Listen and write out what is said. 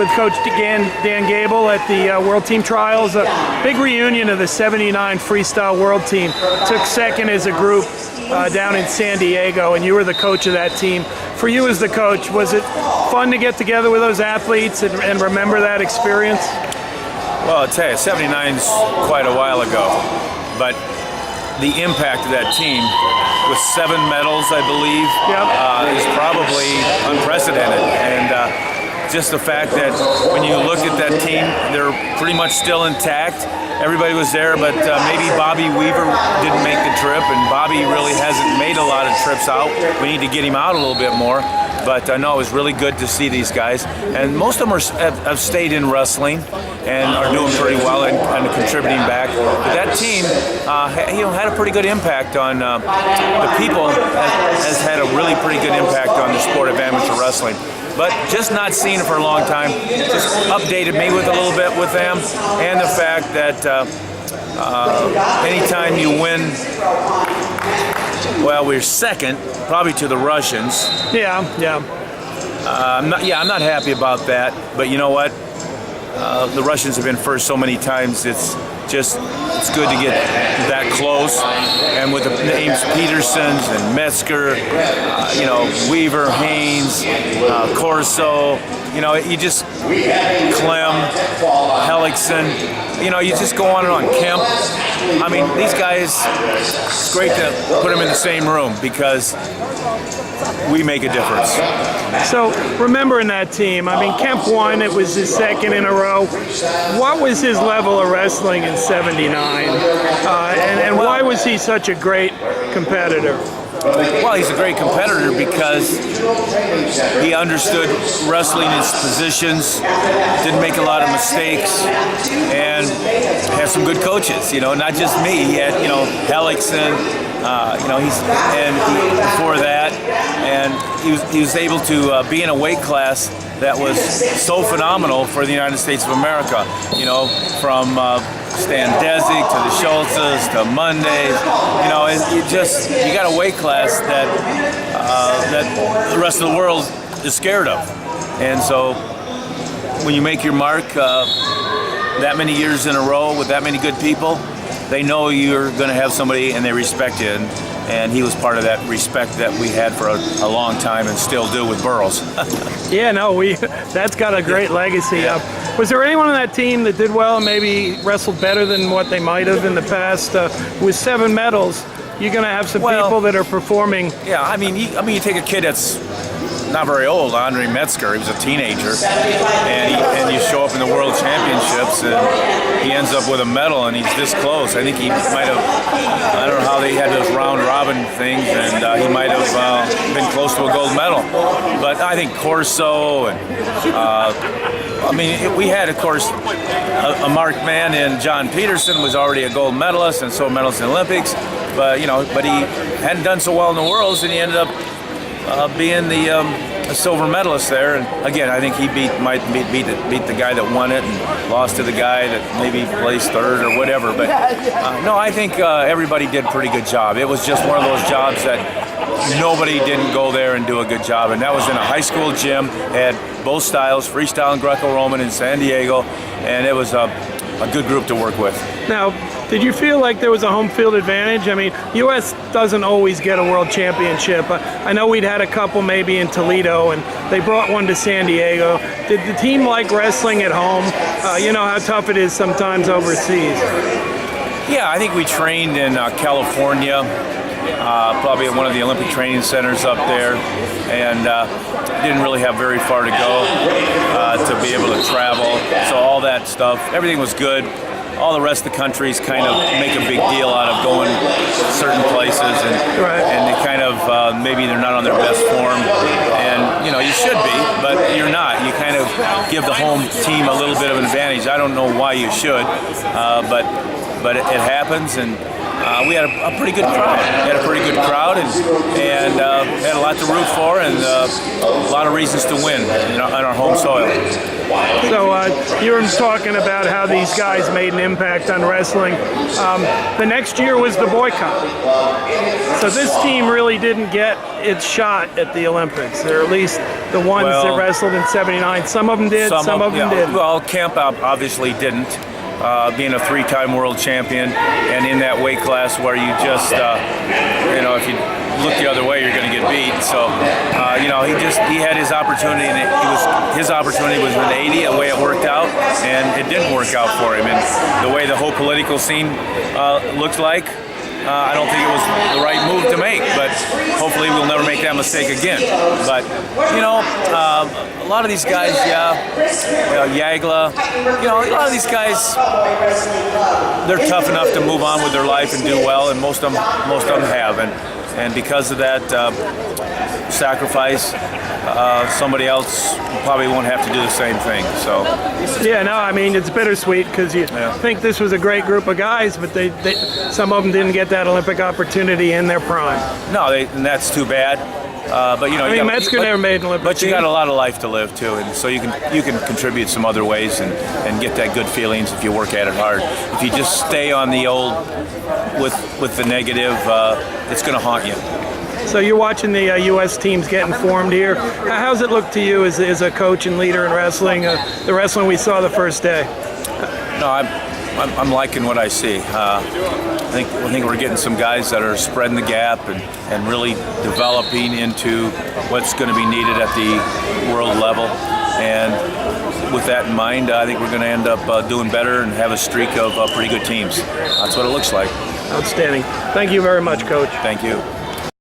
with Coach Dan Gable at the World Team Trials. A big reunion of the '79 Freestyle World Team. Took second as a group down in San Diego, and you were the coach of that team. For you as the coach, was it fun to get together with those athletes and remember that experience? Well, I'll tell you, '79's quite a while ago, but the impact of that team with 7 medals, I believe, is probably unprecedented. And just the fact that when you look at that team, they're pretty much still intact. Everybody was there, but maybe Bobby Weaver didn't make the trip, and Bobby really hasn't made a lot of trips out. We need to get him out a little bit more. But no, it was really good to see these guys. And most of them have stayed in wrestling and are doing pretty well and contributing back. But that team had a pretty good impact on the people, has had a really pretty good impact on the sport of amateur wrestling. But just not seeing it for a long time, just updated me with a little bit with them, and the fact that anytime you win, well, we're second, probably to the Russians. I'm not happy about that, but you know what? The Russians have been first so many times, it's good to get that close. And with the names Petersons and Metzger, Weaver, Haynes, Corso, you just, Clem, Hellickson, you just go on and on. Kemp. I mean, these guys, it's great to put them in the same room because we make a difference. So, remembering that team, I mean, Kemp won, it was his second in a row. What was his level of wrestling in '79? And why was he such a great competitor? Well, he's a great competitor because he understood wrestling, his positions, didn't make a lot of mistakes, and had some good coaches, not just me. He had, Hellickson, before that, and he was able to be in a weight class that was so phenomenal for the United States of America, from Stan Desick to the Schultzes to Mondays, you got a weight class that the rest of the world is scared of. And so when you make your mark that many years in a row with that many good people, they know you're going to have somebody and they respect you. And he was part of that respect that we had for a long time and still do with Burroughs. That's got a great legacy. Was there anyone on that team that did well and maybe wrestled better than what they might have in the past? With 7 medals, you're going to have some people that are performing. Yeah, I mean, you take a kid that's not very old, Andre Metzger. He was a teenager, and you show up in the World Championships, and he ends up with a medal, and he's this close. I think he might have, I don't know how they had those round robin things, and he might have been close to a gold medal. But I think Corso and we had, of course, a marked man in John Peterson was already a gold medalist and so medalist in the Olympics, but he hadn't done so well in the Worlds, and he ended up being a silver medalist there. And again, I think he might beat the guy that won it and lost to the guy that maybe placed third or whatever. But no, I think everybody did a pretty good job. It was just one of those jobs that nobody didn't go there and do a good job. And that was in a high school gym, had both styles, freestyle and Greco-Roman in San Diego, and it was a good group to work with. Now, did you feel like there was a home field advantage? I mean, U.S. doesn't always get a world championship. I know we'd had a couple maybe in Toledo, and they brought one to San Diego. Did the team like wrestling at home? You know how tough it is sometimes overseas. Yeah, I think we trained in California, probably at one of the Olympic training centers up there, and didn't really have very far to go to be able to travel. So all that stuff, everything was good. All the rest of the countries kind of make a big deal out of going certain places, and they kind of maybe they're not on their best form, and you should be, but you're not. You kind of give the home team a little bit of an advantage. I don't know why you should, but it happens, and we had a pretty good crowd. We had a pretty good crowd, and and had a lot to root for, and a lot of reasons to win on our home soil. So you were talking about how these guys made an impact on wrestling. The next year was the boycott. So this team really didn't get its shot at the Olympics, or at least the ones that wrestled in '79. Some of them did, some of them didn't. Well, Camp obviously didn't. Being a 3-time world champion, and in that weight class where you just, if you look the other way, you're going to get beat. So, he had his opportunity, and his opportunity was in '80. The way it worked out, and it didn't work out for him. And the way the whole political scene looked like, I don't think it was the right move to make, but hopefully we'll never make that mistake again. But, a lot of these guys, Yagla, a lot of these guys, they're tough enough to move on with their life and do well, and most of them have. And because of that sacrifice, somebody else probably won't have to do the same thing. So, yeah, no, I mean, it's bittersweet because you think this was a great group of guys, but some of them didn't get that Olympic opportunity in their prime. No, and that's too bad. But Metzger never made an Olympic But you team. got a lot of life to live too, and so you can contribute some other ways and get that good feelings if you work at it hard. If you just stay on the old with the negative, it's going to haunt you. So you're watching the U.S. teams getting formed here. How's it look to you as a coach and leader in wrestling? The wrestling we saw the first day. No, I'm liking what I see. I think we're getting some guys that are spreading the gap and really developing into what's going to be needed at the world level. And with that in mind, I think we're going to end up doing better and have a streak of pretty good teams. That's what it looks like. Outstanding. Thank you very much, Coach. Thank you.